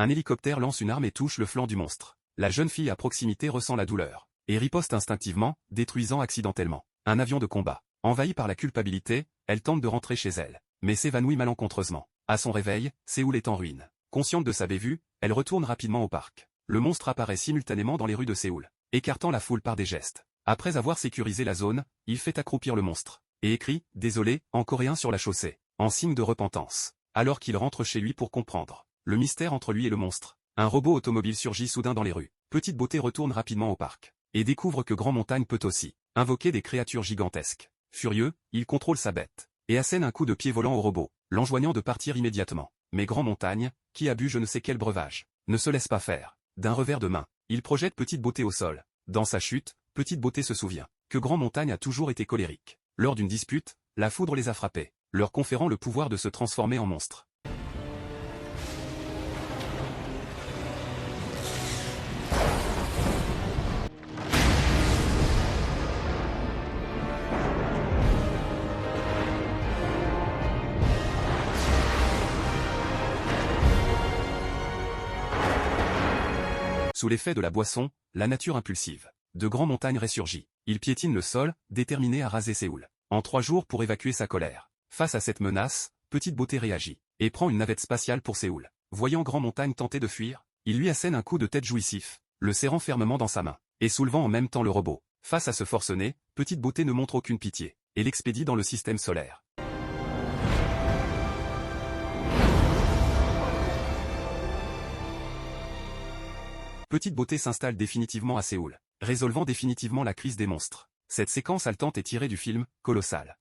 Un hélicoptère lance une arme et touche le flanc du monstre. La jeune fille à proximité ressent la douleur et riposte instinctivement, détruisant accidentellement un avion de combat. Envahie par la culpabilité, elle tente de rentrer chez elle, mais s'évanouit malencontreusement. À son réveil, Séoul est en ruine. Consciente de sa bévue, elle retourne rapidement au parc. Le monstre apparaît simultanément dans les rues de Séoul, écartant la foule par des gestes. Après avoir sécurisé la zone, il fait accroupir le monstre et écrit « Désolé » en coréen sur la chaussée, en signe de repentance. Alors qu'il rentre chez lui pour comprendre le mystère entre lui et le monstre, un robot automobile surgit soudain dans les rues. Petite Beauté retourne rapidement au parc et découvre que Grand Montagne peut aussi invoquer des créatures gigantesques. Furieux, il contrôle sa bête et assène un coup de pied volant au robot, l'enjoignant de partir immédiatement. Mais Grand Montagne, qui a bu je ne sais quel breuvage, ne se laisse pas faire. D'un revers de main, il projette Petite Beauté au sol. Dans sa chute, Petite Beauté se souvient que Grand Montagne a toujours été colérique. Lors d'une dispute, la foudre les a frappés, leur conférant le pouvoir de se transformer en monstre. Sous l'effet de la boisson, la nature impulsive de Grand Montagne ressurgit. Il piétine le sol, déterminé à raser Séoul. En 3 jours pour évacuer sa colère. Face à cette menace, Petite Beauté réagit et prend une navette spatiale pour Séoul. Voyant Grand Montagne tenter de fuir, il lui assène un coup de tête jouissif, le serrant fermement dans sa main et soulevant en même temps le robot. Face à ce forcené, Petite Beauté ne montre aucune pitié et l'expédie dans le système solaire. Petite Beauté s'installe définitivement à Séoul, résolvant définitivement la crise des monstres. Cette séquence haletante est tirée du film « Colossal ».